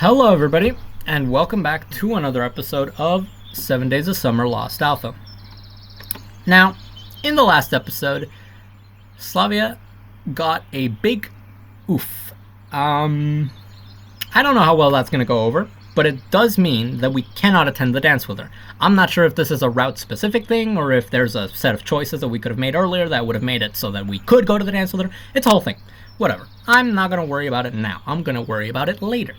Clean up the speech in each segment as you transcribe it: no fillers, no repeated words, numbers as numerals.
Hello, everybody, and welcome back to another episode of 7 Days of Summer Lost Alpha. Now, in the last episode, Slavia got a big oof. I don't know how well that's going to go over, but it does mean that we cannot attend the dance with her. I'm not sure if this is a route-specific thing, or if there's a set of choices that we could have made earlier that would have made it so that we could go to the dance with her. It's a whole thing. Whatever. I'm not going to worry about it now. I'm going to worry about it later.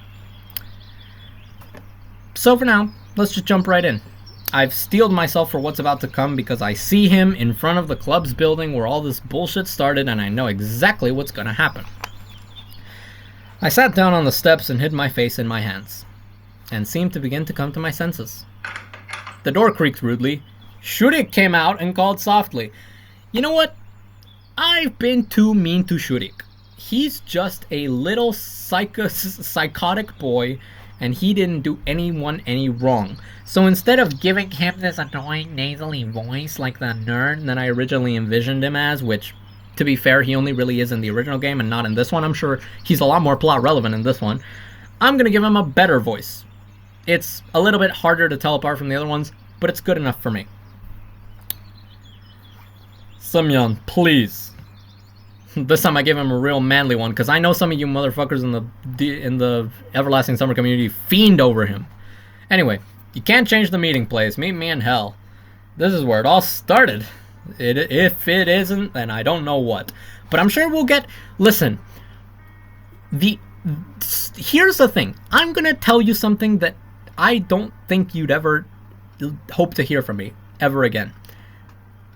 So for now, let's just jump right in. I've steeled myself for what's about to come because I see him in front of the club's building where all this bullshit started, and I know exactly what's going to happen. I sat down on the steps and hid my face in my hands, and seemed to begin to come to my senses. The door creaked rudely. Shurik came out and called softly. You know what? I've been too mean to Shurik. He's just a little psychotic boy, and he didn't do anyone any wrong. So instead of giving him this annoying nasally voice like the nerd that I originally envisioned him as, which, to be fair, he only really is in the original game and not in this one. I'm sure he's a lot more plot relevant in this one. I'm going to give him a better voice. It's a little bit harder to tell apart from the other ones, but it's good enough for me. Semyon, please. This time I gave him a real manly one, because I know some of you motherfuckers in the Everlasting Summer community fiend over him. Anyway, you can't change the meeting place. Meet me in hell. This is where it all started. If it isn't, then I don't know what. But I'm sure we'll get... Listen. Here's the thing. I'm going to tell you something that I don't think you'd ever hope to hear from me ever again.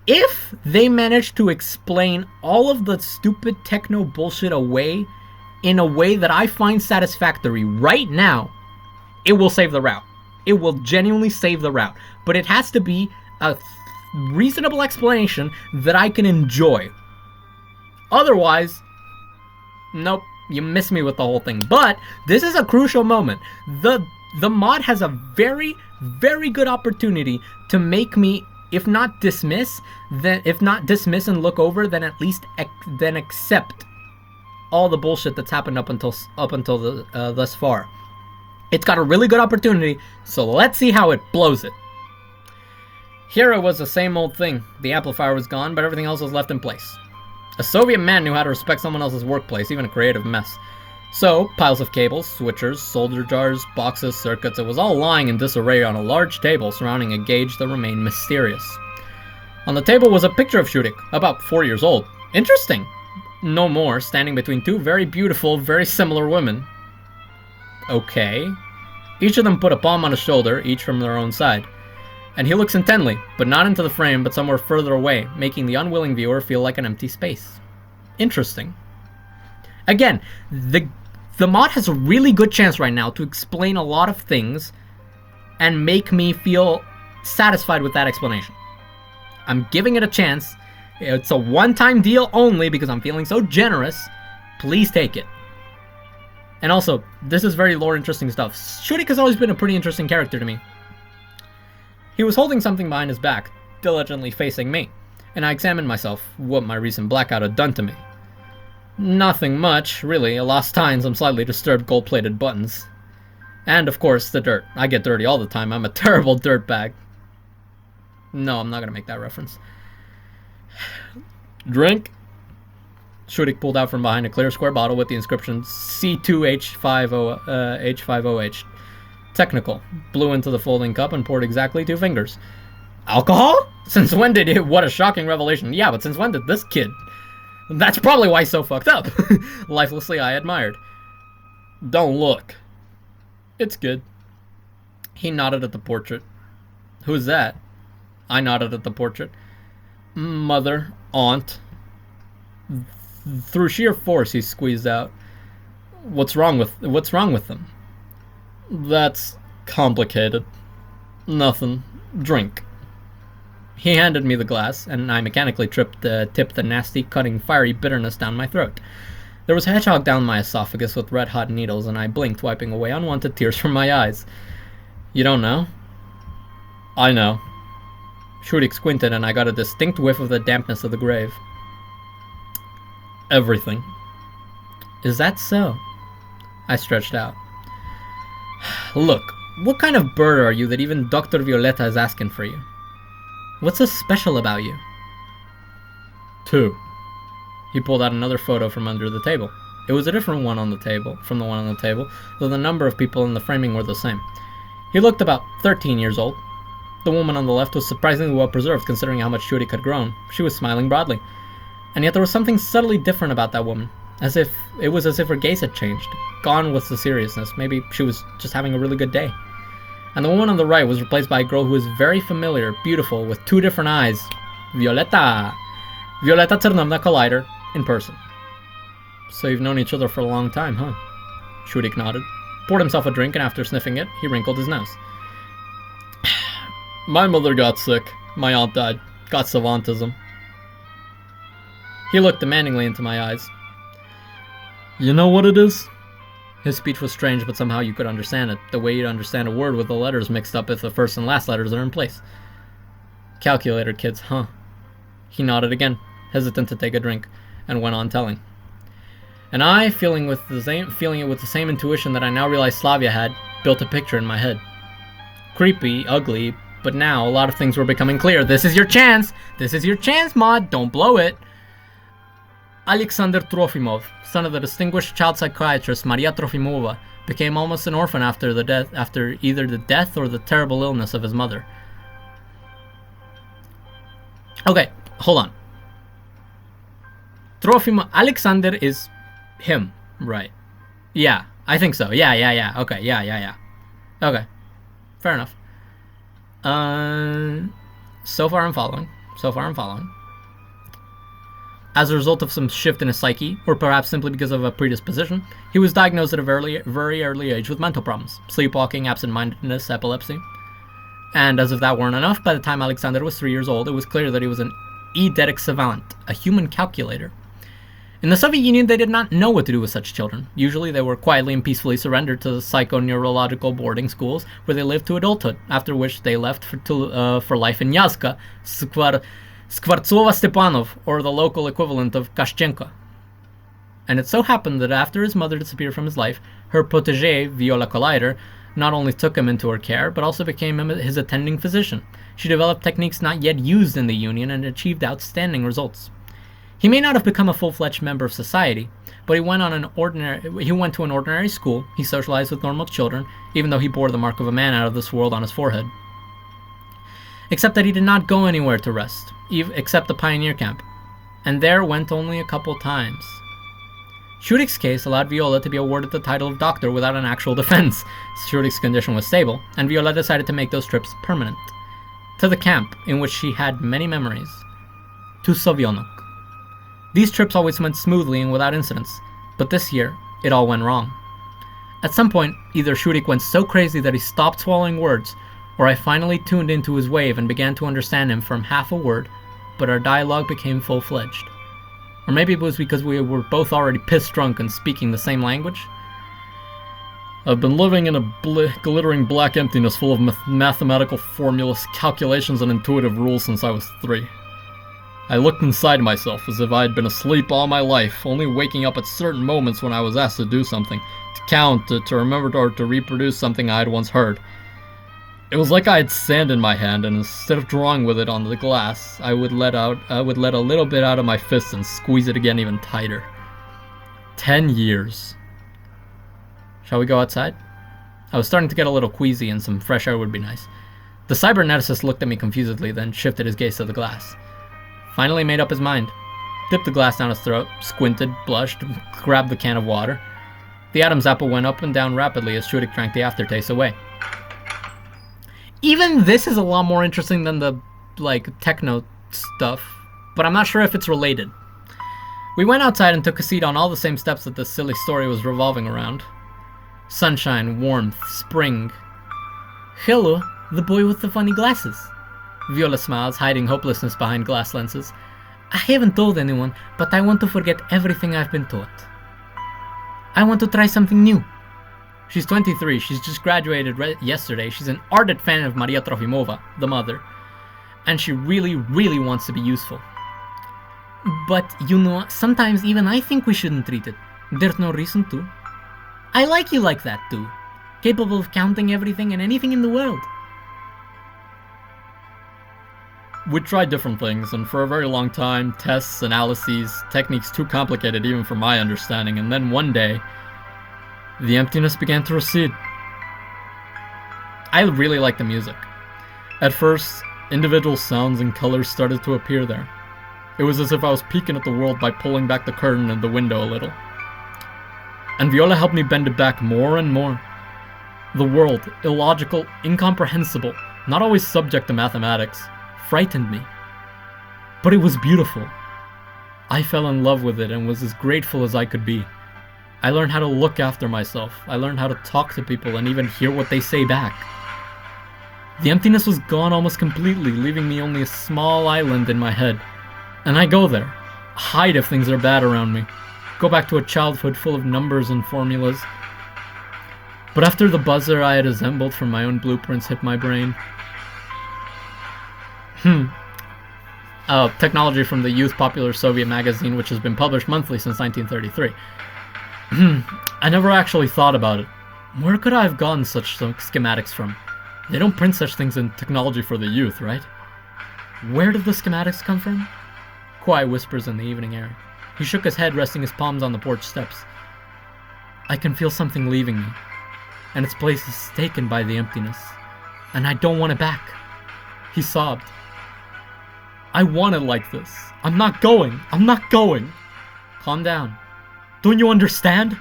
If they manage to explain all of the stupid techno bullshit away in a way that I find satisfactory right now, it will save the route. It will genuinely save the route. But it has to be a reasonable explanation that I can enjoy. Otherwise, nope, you miss me with the whole thing. But this is a crucial moment. The mod has a very, very good opportunity to make me, if not dismiss and look over, then at least accept all the bullshit that's happened up until thus far. It's got a really good opportunity, so let's see how it blows it. Here it was the same old thing. The amplifier was gone, but everything else was left in place. A Soviet man knew how to respect someone else's workplace, even a creative mess. So, piles of cables, switchers, solder jars, boxes, circuits, it was all lying in disarray on a large table surrounding a gauge that remained mysterious. On the table was a picture of Shurik, about 4 years old. Interesting. No more, standing between two very beautiful, very similar women. Okay. Each of them put a palm on his shoulder, each from their own side. And he looks intently, but not into the frame, but somewhere further away, making the unwilling viewer feel like an empty space. Interesting. Again, the mod has a really good chance right now to explain a lot of things and make me feel satisfied with that explanation. I'm giving it a chance. It's a one-time deal only because I'm feeling so generous. Please take it. And also, this is very lore interesting stuff. Shurik has always been a pretty interesting character to me. He was holding something behind his back, diligently facing me, and I examined myself, what my recent blackout had done to me. Nothing much, really. A lost tie and some slightly disturbed gold-plated buttons. And, of course, the dirt. I get dirty all the time. I'm a terrible dirtbag. No, I'm not going to make that reference. Drink? Shurik pulled out from behind a clear square bottle with the inscription C2H50H. Technical. Blew into the folding cup and poured exactly 2 fingers. Alcohol? Since when did it? What a shocking revelation. Yeah, but since when did this kid... That's probably why he's so fucked up. Lifelessly, I admired. Don't look. It's good. He nodded at the portrait. Who's that? I nodded at the portrait. Mother, aunt. Through sheer force, he squeezed out. What's wrong with them? That's complicated. Nothing. Drink. He handed me the glass, and I mechanically tipped the nasty, cutting, fiery bitterness down my throat. There was a hedgehog down my esophagus with red-hot needles, and I blinked, wiping away unwanted tears from my eyes. You don't know? I know. Shurik squinted, and I got a distinct whiff of the dampness of the grave. Everything. Is that so? I stretched out. Look, what kind of bird are you that even Dr. Violeta is asking for you? What's so special about you? 2. He pulled out another photo from under the table. It was a different one on the table from the one on the table, though the number of people in the framing were the same. He looked about 13 years old. The woman on the left was surprisingly well preserved considering how much Shurik had grown. She was smiling broadly. And yet there was something subtly different about that woman. As if her gaze had changed. Gone was the seriousness. Maybe she was just having a really good day. And the woman on the right was replaced by a girl who was very familiar, beautiful, with 2 different eyes. Violeta Tsarnovna Collider in person. So you've known each other for a long time, huh? Shurik nodded, poured himself a drink, and after sniffing it, he wrinkled his nose. My mother got sick. My aunt died. Got savantism. He looked demandingly into my eyes. You know what it is? His speech was strange, but somehow you could understand it, the way you'd understand a word with the letters mixed up if the first and last letters are in place. Calculator kids, huh? He nodded again, hesitant to take a drink, and went on telling. And I, feeling it with the same intuition that I now realized Slavia had, built a picture in my head. Creepy, ugly, but now a lot of things were becoming clear. This is your chance! This is your chance, Maud! Don't blow it! Alexander Trofimov, son of the distinguished child psychiatrist Maria Trofimova, became almost an orphan after either the death or the terrible illness of his mother. Okay, hold on. Alexander is him, right? Yeah, I think so. Yeah. Okay, yeah. Okay, fair enough. So far I'm following. As a result of some shift in his psyche, or perhaps simply because of a predisposition, he was diagnosed at a very early age with mental problems, sleepwalking, absent-mindedness, epilepsy. And as if that weren't enough, by the time Alexander was 3 years old, it was clear that he was an eidetic savant, a human calculator. In the Soviet Union, they did not know what to do with such children. Usually they were quietly and peacefully surrendered to the psychoneurological boarding schools where they lived to adulthood, after which they left for life in Yazka, Skvartsova-Stepanov, or the local equivalent of Kashchenka. And it so happened that after his mother disappeared from his life, her protégée, Viola Collider, not only took him into her care, but also became his attending physician. She developed techniques not yet used in the Union and achieved outstanding results. He may not have become a full-fledged member of society, but he went to an ordinary school, he socialized with normal children, even though he bore the mark of a man out of this world on his forehead. Except that he did not go anywhere to rest, except the pioneer camp, and there went only a couple times. Shurik's case allowed Viola to be awarded the title of doctor without an actual defense. Shurik's condition was stable, and Viola decided to make those trips permanent. To the camp, in which she had many memories. To Sovyonok. These trips always went smoothly and without incidents, but this year, it all went wrong. At some point, either Shurik went so crazy that he stopped swallowing words, or I finally tuned into his wave and began to understand him from half a word, but our dialogue became full-fledged. Or maybe it was because we were both already piss-drunk and speaking the same language. I've been living in a glittering black emptiness full of mathematical formulas, calculations, and intuitive rules since I was 3. I looked inside myself as if I had been asleep all my life, only waking up at certain moments when I was asked to do something, to count, to remember, or to reproduce something I had once heard. It was like I had sand in my hand, and instead of drawing with it on the glass, I would let a little bit out of my fist and squeeze it again even tighter. 10 years. Shall we go outside? I was starting to get a little queasy, and some fresh air would be nice. The cyberneticist looked at me confusedly, then shifted his gaze to the glass. Finally made up his mind. Dipped the glass down his throat, squinted, blushed, grabbed the can of water. The Adam's apple went up and down rapidly as Shurik drank the aftertaste away. Even this is a lot more interesting than the, techno stuff, but I'm not sure if it's related. We went outside and took a seat on all the same steps that this silly story was revolving around. Sunshine, warmth, spring. Hello, the boy with the funny glasses. Viola smiles, hiding hopelessness behind glass lenses. I haven't told anyone, but I want to forget everything I've been taught. I want to try something new. She's 23, she's just graduated yesterday, she's an ardent fan of Maria Trofimova, the mother, and she really, really wants to be useful. But, sometimes even I think we shouldn't treat it. There's no reason to. I like you like that too. capable of counting everything and anything in the world. We tried different things, and for a very long time, tests, analyses, techniques too complicated even for my understanding, and then one day, the emptiness began to recede. I really liked the music. At first, individual sounds and colors started to appear there. It was as if I was peeking at the world by pulling back the curtain of the window a little. And Viola helped me bend it back more and more. The world, illogical, incomprehensible, not always subject to mathematics, frightened me. But it was beautiful. I fell in love with it and was as grateful as I could be. I learned how to look after myself. I learned how to talk to people and even hear what they say back. The emptiness was gone almost completely, leaving me only a small island in my head. And I go there, hide if things are bad around me, go back to a childhood full of numbers and formulas. But after the buzzer I had assembled from my own blueprints hit my brain, technology from the Youth Popular Soviet magazine, which has been published monthly since 1933. I never actually thought about it. Where could I have gotten such schematics from? They don't print such things in Technology for the Youth, right? Where did the schematics come from? Quiet whispers in the evening air. He shook his head, resting his palms on the porch steps. I can feel something leaving me, and its place is taken by the emptiness, and I don't want it back. He sobbed. I want it like this. I'm not going. I'm not going. Calm down. Don't you understand?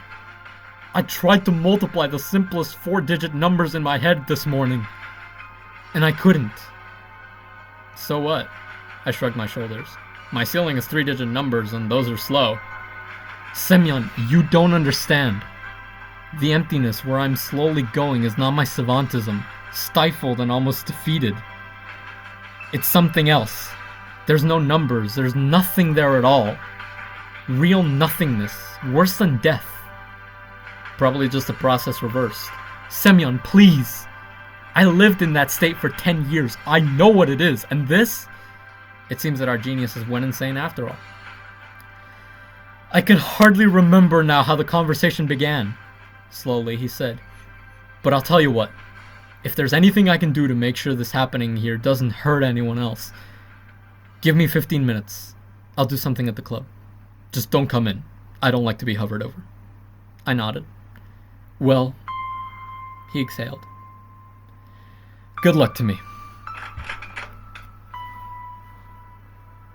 I tried to multiply the simplest 4-digit numbers in my head this morning, and I couldn't. So what? I shrugged my shoulders. My ceiling is 3-digit numbers, and those are slow. Semyon, you don't understand. The emptiness where I'm slowly going is not my savantism, stifled and almost defeated. It's something else. There's no numbers, there's nothing there at all. Real nothingness, worse than death. Probably just a process reversed. Semyon, please! I lived in that state for 10 years. I know what it is, and this? It seems that our geniuses went insane after all. I can hardly remember now how the conversation began. Slowly, he said. But I'll tell you what. If there's anything I can do to make sure this happening here doesn't hurt anyone else, give me 15 minutes. I'll do something at the club. Just don't come in. I don't like to be hovered over. I nodded. Well, he exhaled. Good luck to me.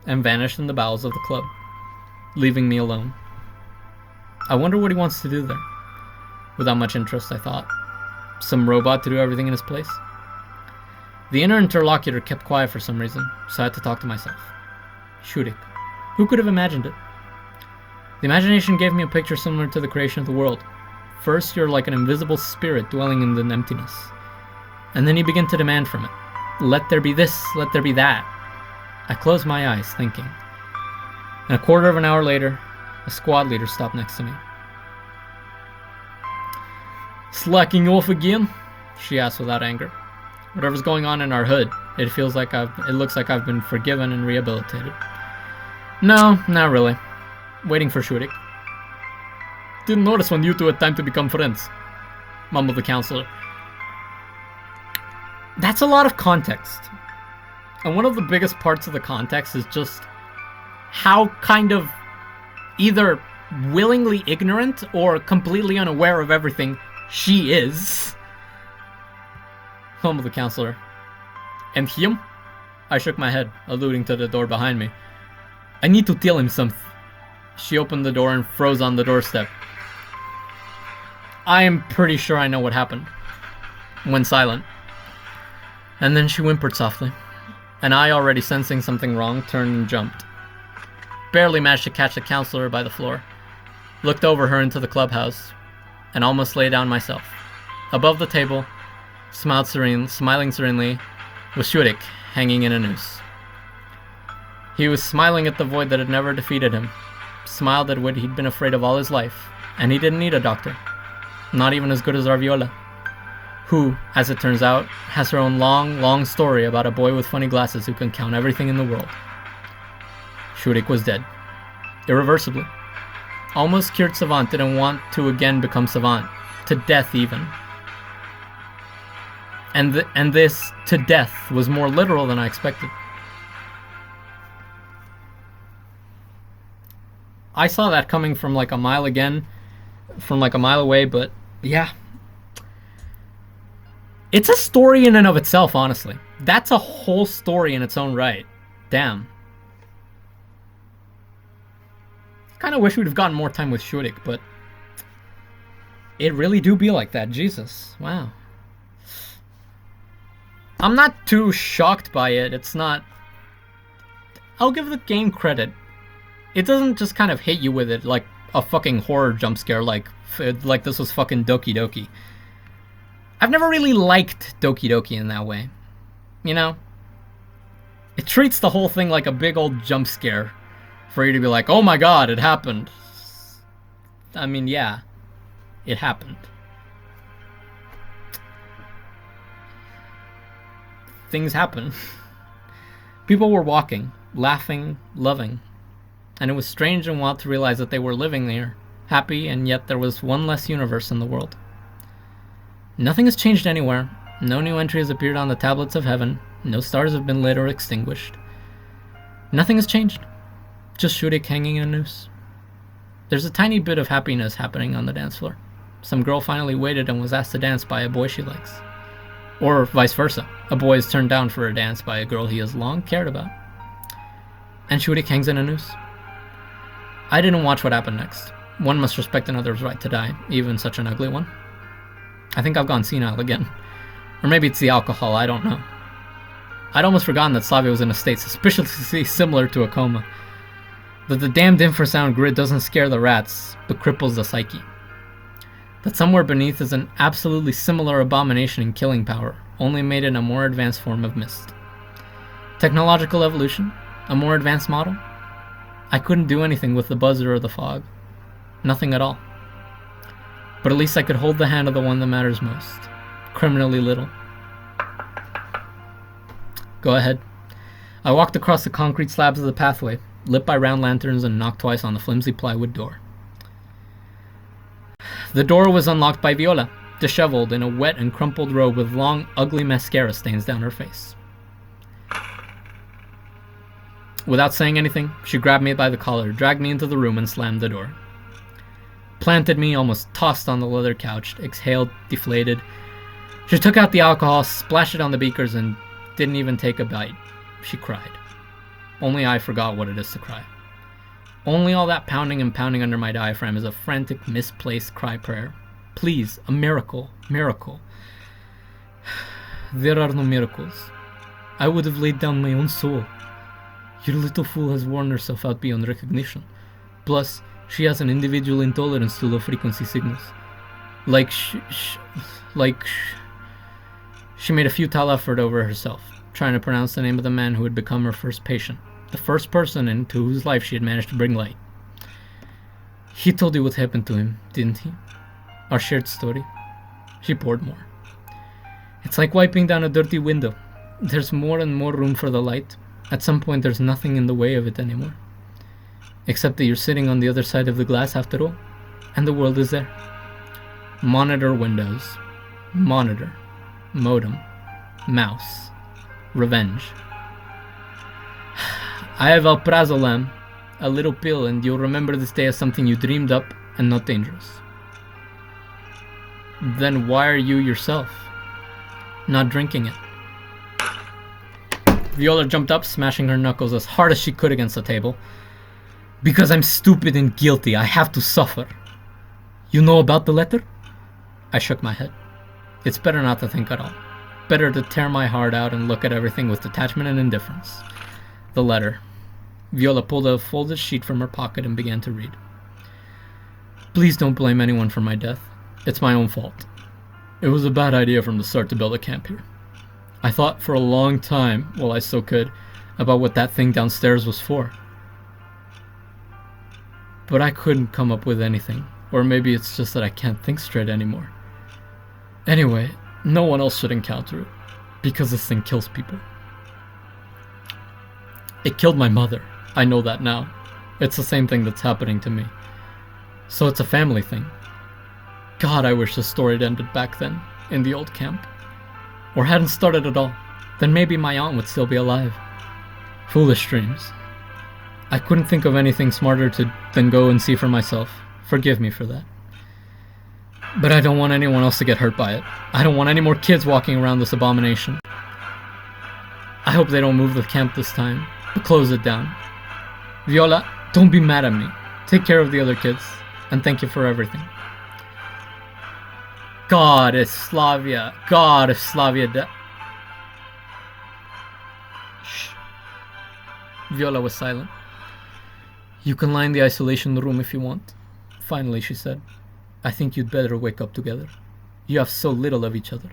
And vanished in the bowels of the club, leaving me alone. I wonder what he wants to do there. Without much interest, I thought. Some robot to do everything in his place? The inner interlocutor kept quiet for some reason, so I had to talk to myself. Shurik. Who could have imagined it? The imagination gave me a picture similar to the creation of the world. First, you're like an invisible spirit dwelling in the emptiness. And then you begin to demand from it. Let there be this, let there be that. I closed my eyes, thinking. And a quarter of an hour later, a squad leader stopped next to me. Slacking off again? She asked without anger. Whatever's going on in our hood, it looks like I've been forgiven and rehabilitated. No, not really. Waiting for Shurik. Didn't notice when you two had time to become friends, mumbled the counselor. That's a lot of context. And one of the biggest parts of the context is just how kind of either willingly ignorant or completely unaware of everything she is. Mumbled the counselor. And him? I shook my head, alluding to the door behind me. I need to tell him something. She opened the door and froze on the doorstep. I am pretty sure I know what happened. Went silent. And then she whimpered softly, and I, already sensing something wrong, turned and jumped. Barely managed to catch the counselor by the floor, looked over her into the clubhouse, and almost lay down myself. Above the table, smiling serenely, was Shurik, hanging in a noose. He was smiling at the void that had never defeated him, smiled at what he'd been afraid of all his life, and he didn't need a doctor. Not even as good as our Viola, who, as it turns out, has her own long story about a boy with funny glasses who can count everything in the world. Shurik was dead. Irreversibly. Almost cured savant didn't want to again become savant. To death even. And this to death was more literal than I expected. I saw that coming from like a mile away, but yeah. It's a story in and of itself, honestly. That's a whole story in its own right. Damn. Kind of wish we'd have gotten more time with Shurik, but it really do be like that. Jesus. Wow. I'm not too shocked by it. It's not... I'll give the game credit. It doesn't just kind of hit you with it like a fucking horror jump scare like this was fucking Doki Doki. I've never really liked Doki Doki in that way. You know? It treats the whole thing like a big old jump scare for you to be like, oh my god, it happened. I mean, yeah. It happened. Things happen. People were walking, laughing, loving. And it was strange and wild to realize that they were living there, happy, and yet there was one less universe in the world. Nothing has changed anywhere. No new entry has appeared on the tablets of heaven. No stars have been lit or extinguished. Nothing has changed. Just Shurik hanging in a noose. There's a tiny bit of happiness happening on the dance floor. Some girl finally waited and was asked to dance by a boy she likes. Or vice versa. A boy is turned down for a dance by a girl he has long cared about. And Shurik hangs in a noose. I didn't watch what happened next. One must respect another's right to die, even such an ugly one. I think I've gone senile again. Or maybe it's the alcohol, I don't know. I'd almost forgotten that Slavia was in a state suspiciously similar to a coma. That the damned infrasound grid doesn't scare the rats, but cripples the psyche. That somewhere beneath is an absolutely similar abomination in killing power, only made in a more advanced form of mist. Technological evolution? A more advanced model? I couldn't do anything with the buzzer or the fog. Nothing at all. But at least I could hold the hand of the one that matters most. Criminally little. Go ahead. I walked across the concrete slabs of the pathway, lit by round lanterns, and knocked twice on the flimsy plywood door. The door was unlocked by Viola, disheveled in a wet and crumpled robe with long, ugly mascara stains down her face. Without saying anything, she grabbed me by the collar, dragged me into the room, and slammed the door. Planted me, almost tossed on the leather couch, exhaled, deflated. She took out the alcohol, splashed it on the beakers, and didn't even take a bite. She cried. Only I forgot what it is to cry. Only all that pounding and pounding under my diaphragm is a frantic, misplaced cry prayer. Please, a miracle, miracle. There are no miracles. I would have laid down my own soul. Your little fool has worn herself out beyond recognition. Plus, she has an individual intolerance to low-frequency signals. She made a futile effort over herself, trying to pronounce the name of the man who had become her first patient, the first person into whose life she had managed to bring light. He told you what happened to him, didn't he? Our shared story. She poured more. It's like wiping down a dirty window. There's more and more room for the light. At some point, there's nothing in the way of it anymore. Except that you're sitting on the other side of the glass after all, and the world is there. Monitor windows. Monitor. Modem. Mouse. Revenge. I have alprazolam, a little pill, and you'll remember this day as something you dreamed up and not dangerous. Then why are you yourself not drinking it? Viola jumped up, smashing her knuckles as hard as she could against the table. Because I'm stupid and guilty, I have to suffer. You know about the letter? I shook my head. It's better not to think at all. Better to tear my heart out and look at everything with detachment and indifference. The letter. Viola pulled a folded sheet from her pocket and began to read. Please don't blame anyone for my death. It's my own fault. It was a bad idea from the start to build a camp here. I thought for a long time, while I still could, about what that thing downstairs was for. But I couldn't come up with anything, or maybe it's just that I can't think straight anymore. Anyway, no one else should encounter it, because this thing kills people. It killed my mother. I know that now. It's the same thing that's happening to me. So it's a family thing. God, I wish the story had ended back then, in the old camp. or hadn't started at all, then maybe my aunt would still be alive. Foolish dreams. I couldn't think of anything smarter than go and see for myself. Forgive me for that. But I don't want anyone else to get hurt by it. I don't want any more kids walking around this abomination. I hope they don't move the camp this time, but close it down. Viola, don't be mad at me. Take care of the other kids, and thank you for everything. God is Slavia. God is Slavia. Shh. Viola was silent. You can lie in the isolation room if you want. Finally, she said. I think you'd better wake up together. You have so little of each other.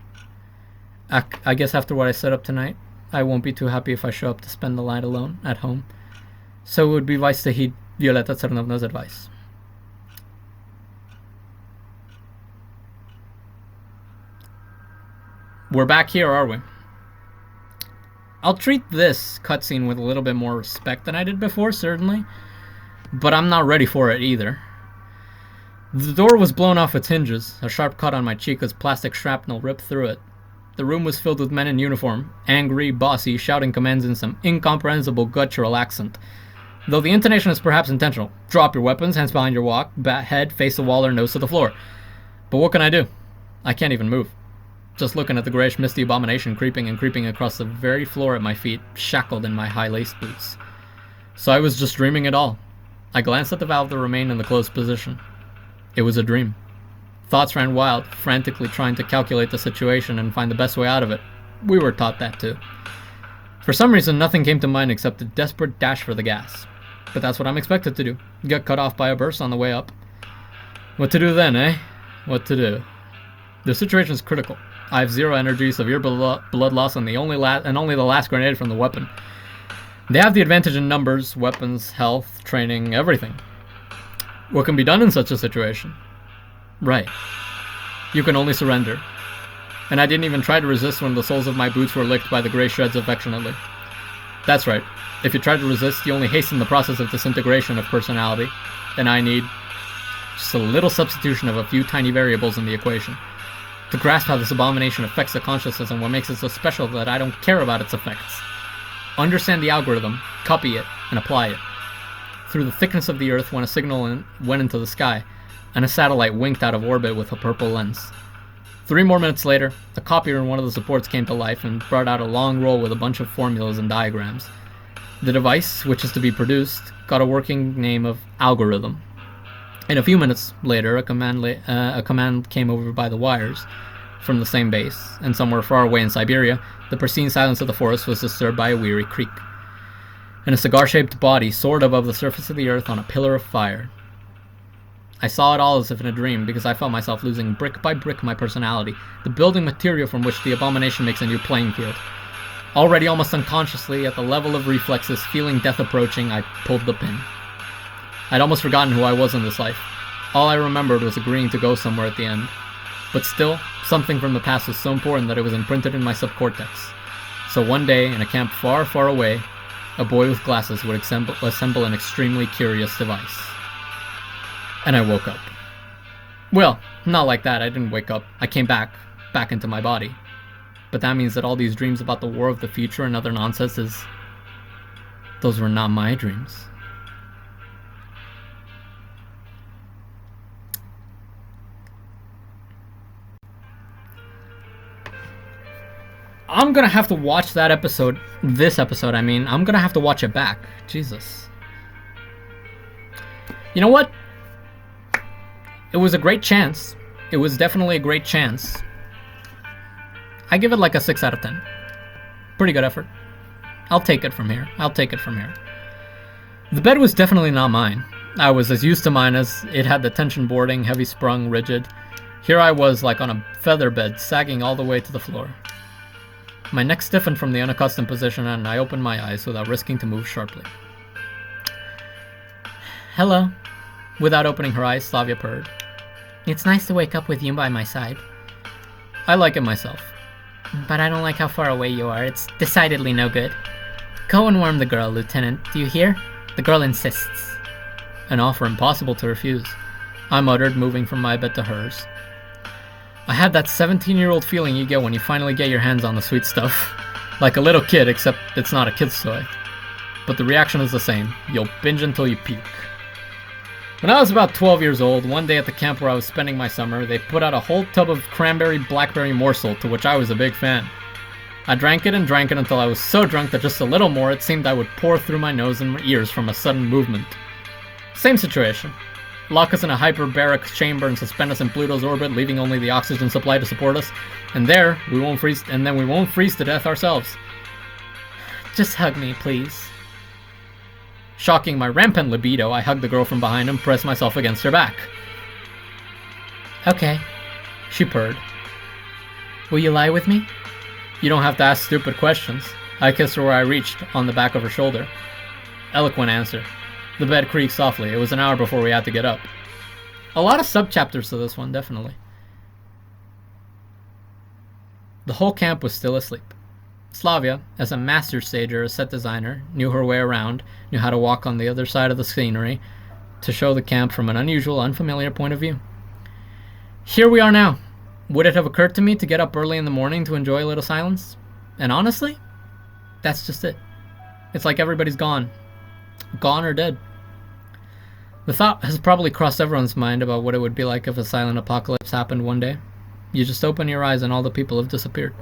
I guess after what I set up tonight, I won't be too happy if I show up to spend the night alone at home. So it would be wise to heed Violeta Tsarnovna's advice. We're back here, are we? I'll treat this cutscene with a little bit more respect than I did before, certainly. But I'm not ready for it either. The door was blown off its hinges, a sharp cut on my cheek as plastic shrapnel ripped through it. The room was filled with men in uniform, angry, bossy, shouting commands in some incomprehensible guttural accent. Though the intonation is perhaps intentional. Drop your weapons, hands behind your walk, head, face the wall, or nose to the floor. But what can I do? I can't even move. Just looking at the grayish, misty abomination creeping and creeping across the very floor at my feet, shackled in my high-laced boots. So I was just dreaming it all. I glanced at the valve that remained in the closed position. It was a dream. Thoughts ran wild, frantically trying to calculate the situation and find the best way out of it. We were taught that too. For some reason, nothing came to mind except a desperate dash for the gas. But that's what I'm expected to do. Get cut off by a burst on the way up. What to do then, eh? What to do? The situation is critical. I have 0 energy, severe blood loss, and only the last grenade from the weapon. They have the advantage in numbers, weapons, health, training, everything. What can be done in such a situation? Right. You can only surrender. And I didn't even try to resist when the soles of my boots were licked by the gray shreds affectionately. That's right. If you try to resist, you only hasten the process of disintegration of personality. And I need just a little substitution of a few tiny variables in the equation. To grasp how this abomination affects the consciousness and what makes it so special that I don't care about its effects. Understand the algorithm, copy it, and apply it. Through the thickness of the earth when a signal went into the sky, and a satellite winked out of orbit with a purple lens. 3 more minutes later, a copier in one of the supports came to life and brought out a long roll with a bunch of formulas and diagrams. The device, which is to be produced, got a working name of algorithm. And a few minutes later, a command came over by the wires from the same base, and somewhere far away in Siberia, the pristine silence of the forest was disturbed by a weary creak. And a cigar-shaped body soared above the surface of the earth on a pillar of fire. I saw it all as if in a dream, because I felt myself losing brick by brick my personality, the building material from which the abomination makes a new playing field. Already almost unconsciously, at the level of reflexes, feeling death approaching, I pulled the pin. I'd almost forgotten who I was in this life. All I remembered was agreeing to go somewhere at the end. But still, something from the past was so important that it was imprinted in my subcortex. So one day, in a camp far, far away, a boy with glasses would assemble an extremely curious device. And I woke up. Well, not like that, I didn't wake up. I came back into my body. But that means that all these dreams about the war of the future and other nonsense those were not my dreams. I'm gonna have to watch that episode, I'm gonna have to watch it back. Jesus. You know what? It was a great chance. It was definitely a great chance. I give it like a 6 out of 10. Pretty good effort. I'll take it from here. The bed was definitely not mine. I was as used to mine as it had the tension boarding, heavy sprung, rigid. Here I was like on a feather bed, sagging all the way to the floor. My neck stiffened from the unaccustomed position, and I opened my eyes without risking to move sharply. Hello. Without opening her eyes, Slavia purred. It's nice to wake up with you by my side. I like it myself. But I don't like how far away you are. It's decidedly no good. Go and warm the girl, Lieutenant. Do you hear? The girl insists. An offer impossible to refuse, I muttered, moving from my bed to hers. I had that 17-year-old feeling you get when you finally get your hands on the sweet stuff. Like a little kid, except it's not a kid's toy. But the reaction is the same. You'll binge until you puke. When I was about 12 years old, one day at the camp where I was spending my summer, they put out a whole tub of cranberry blackberry morsel, to which I was a big fan. I drank it until I was so drunk that just a little more it seemed I would pour through my nose and my ears from a sudden movement. Same situation. Lock us in a hyperbaric chamber and suspend us in Pluto's orbit, leaving only the oxygen supply to support us. And there, we won't freeze to death ourselves. Just hug me, please. Shocking my rampant libido, I hugged the girl from behind and pressed myself against her back. Okay, she purred. Will you lie with me? You don't have to ask stupid questions. I kissed her where I reached, on the back of her shoulder. Eloquent answer. The bed creaked softly. It was an hour before we had to get up. A lot of subchapters to this one, definitely. The whole camp was still asleep. Slavia, as a master stager, a set designer, knew her way around, knew how to walk on the other side of the scenery to show the camp from an unusual, unfamiliar point of view. Here we are now. Would it have occurred to me to get up early in the morning to enjoy a little silence? And honestly, that's just it. It's like everybody's gone. Gone or dead. The thought has probably crossed everyone's mind about what it would be like if a silent apocalypse happened one day. You just open your eyes and all the people have disappeared.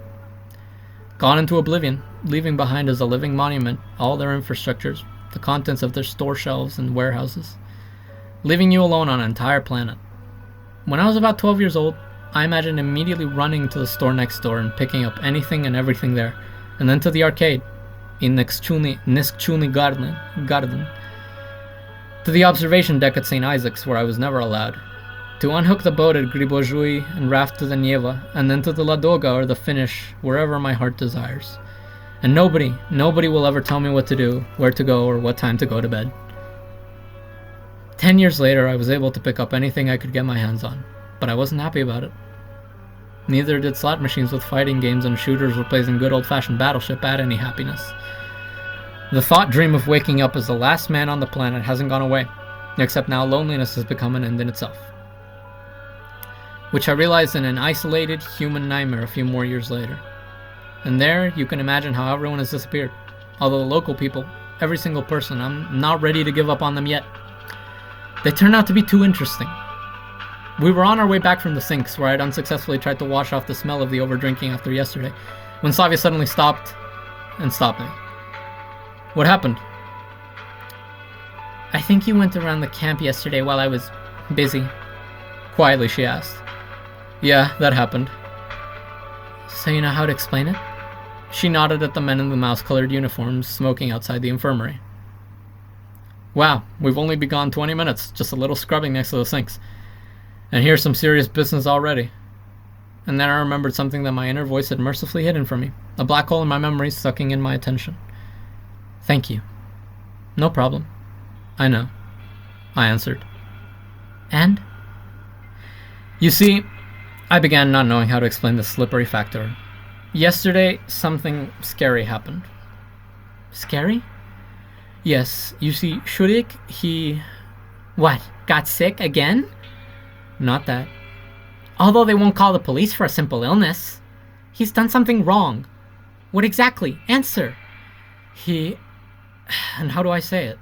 Gone into oblivion, leaving behind as a living monument all their infrastructures, the contents of their store shelves and warehouses, leaving you alone on an entire planet. When I was about 12 years old, I imagined immediately running to the store next door and picking up anything and everything there, and then to the arcade, in Niskchulny Garden, to the observation deck at St. Isaac's, where I was never allowed, to unhook the boat at Gribozhui and raft to the Nieva, and then to the Ladoga or the Finish, wherever my heart desires. And nobody will ever tell me what to do, where to go, or what time to go to bed. 10 years later, I was able to pick up anything I could get my hands on, but I wasn't happy about it. Neither did slot machines with fighting games and shooters replacing good old-fashioned Battleship add any happiness. The thought dream of waking up as the last man on the planet hasn't gone away, except now loneliness has become an end in itself. Which I realized in an isolated human nightmare a few more years later. And there, you can imagine how everyone has disappeared. Although the local people, every single person, I'm not ready to give up on them yet. They turned out to be too interesting. We were on our way back from the sinks, where I'd unsuccessfully tried to wash off the smell of the overdrinking after yesterday, when Slavia suddenly stopped me. What happened? I think you went around the camp yesterday while I was busy. Quietly, she asked. Yeah, that happened. So you know how to explain it? She nodded at the men in the mouse-colored uniforms smoking outside the infirmary. Wow, we've only been gone 20 minutes, just a little scrubbing next to the sinks. And here's some serious business already. And then I remembered something that my inner voice had mercifully hidden from me. A black hole in my memory sucking in my attention. Thank you. No problem. I know. I answered. And? You see, I began not knowing how to explain the slippery factor. Yesterday, something scary happened. Scary? Yes, you see, Shurik, he... What, got sick again? Not that. Although they won't call the police for a simple illness. He's done something wrong. What exactly? Answer. He... And how do I say it?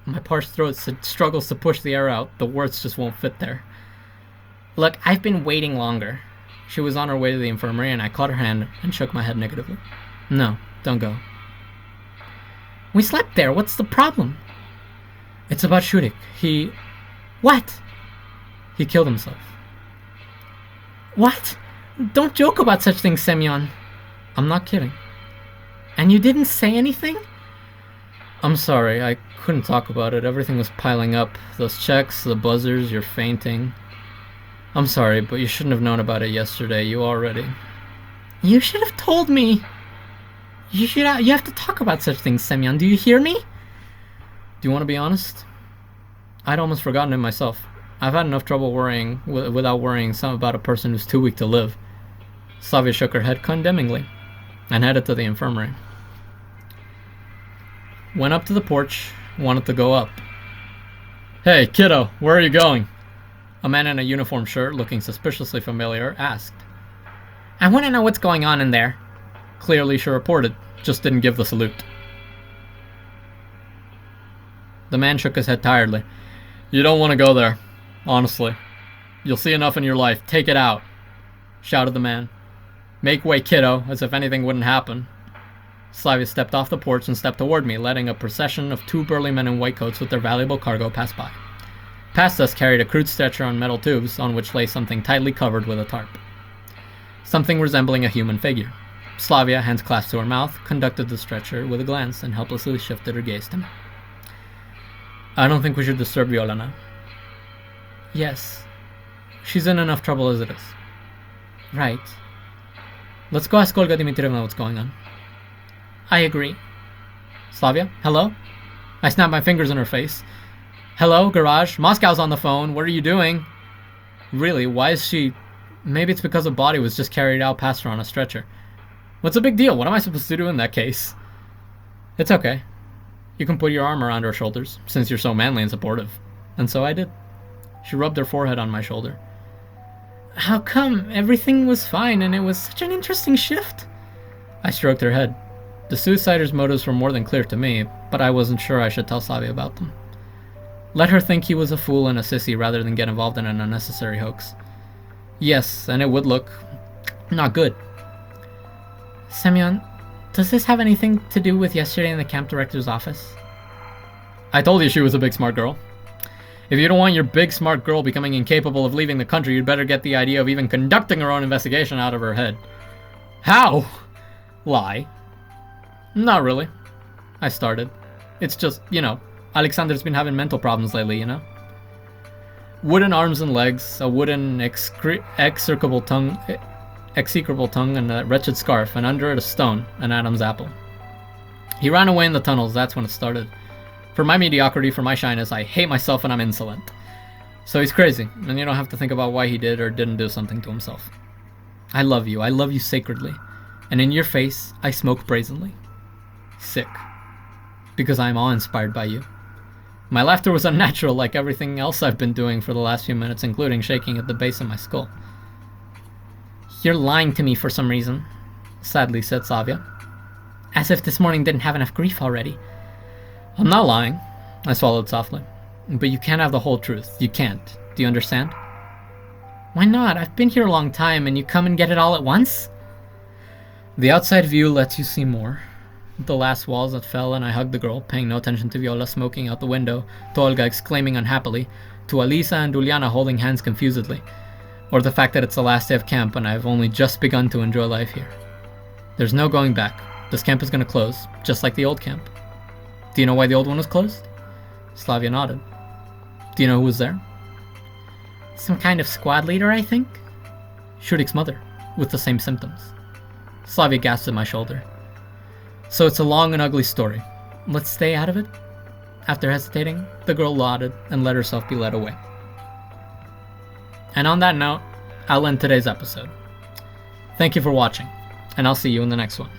My parched throat struggles to push the air out. The words just won't fit there. Look, I've been waiting longer. She was on her way to the infirmary, and I caught her hand and shook my head negatively. No, don't go. We slept there. What's the problem? It's about Shurik. He... What? He killed himself. What? Don't joke about such things, Semyon. I'm not kidding. And you didn't say anything? I'm sorry, I couldn't talk about it. Everything was piling up. Those checks, the buzzers, you're fainting. I'm sorry, but you shouldn't have known about it yesterday. You already... You should have told me. You have to talk about such things, Semyon. Do you hear me? Do you want to be honest? I'd almost forgotten it myself. I've had enough trouble worrying without worrying about a person who's too weak to live. Slavia shook her head condemningly and headed to the infirmary. Went up to the porch, wanted to go up. Hey, kiddo, where are you going? A man in a uniform shirt, looking suspiciously familiar, asked. I want to know what's going on in there. Clearly she reported, just didn't give the salute. The man shook his head tiredly. You don't want to go there, honestly. You'll see enough in your life. Take it out, shouted the man. Make way, kiddo, as if anything wouldn't happen. Slavia stepped off the porch and stepped toward me, letting a procession of 2 burly men in white coats with their valuable cargo pass by. Past us carried a crude stretcher on metal tubes, on which lay something tightly covered with a tarp. Something resembling a human figure. Slavia, hands clasped to her mouth, conducted the stretcher with a glance and helplessly shifted her gaze to me. I don't think we should disturb Violana. Yes. She's in enough trouble as it is. Right. Let's go ask Olga Dmitrievna what's going on. I agree. Slavia, hello? I snapped my fingers in her face. Hello, garage. Moscow's on the phone. What are you doing? Really, why is she... Maybe it's because a body was just carried out past her on a stretcher. What's the big deal? What am I supposed to do in that case? It's okay. You can put your arm around her shoulders, since you're so manly and supportive. And so I did. She rubbed her forehead on my shoulder. How come? Everything was fine and it was such an interesting shift. I stroked her head. The suicider's motives were more than clear to me, but I wasn't sure I should tell Slavia about them. Let her think he was a fool and a sissy rather than get involved in an unnecessary hoax. Yes, and it would look... not good. Semyon, does this have anything to do with yesterday in the camp director's office? I told you she was a big smart girl. If you don't want your big smart girl becoming incapable of leaving the country, you'd better get the idea of even conducting her own investigation out of her head. How? Lie. Not really. I started. It's just, Alexander's been having mental problems lately, Wooden arms and legs, a wooden execrable tongue, and a wretched scarf, and under it a stone, an Adam's apple. He ran away in the tunnels, that's when it started. For my mediocrity, for my shyness, I hate myself and I'm insolent. So he's crazy, and you don't have to think about why he did or didn't do something to himself. I love you sacredly, and in your face, I smoke brazenly. Sick. Because I'm awe-inspired by you. My laughter was unnatural, like everything else I've been doing for the last few minutes, including shaking at the base of my skull. You're lying to me for some reason, sadly said Slavia. As if this morning didn't have enough grief already. I'm not lying, I swallowed softly. But you can't have the whole truth. You can't. Do you understand? Why not? I've been here a long time and you come and get it all at once? The outside view lets you see more. The last walls that fell and I hugged the girl, paying no attention to Viola smoking out the window, to Olga exclaiming unhappily, to Alisa and Uliana holding hands confusedly, or the fact that it's the last day of camp and I've only just begun to enjoy life here. There's no going back. This camp is going to close, just like the old camp. Do you know why the old one was closed? Slavia nodded. Do you know who was there? Some kind of squad leader, I think? Shurik's mother, with the same symptoms. Slavia gasped at my shoulder. So it's a long and ugly story. Let's stay out of it? After hesitating, the girl nodded and let herself be led away. And on that note, I'll end today's episode. Thank you for watching, and I'll see you in the next one.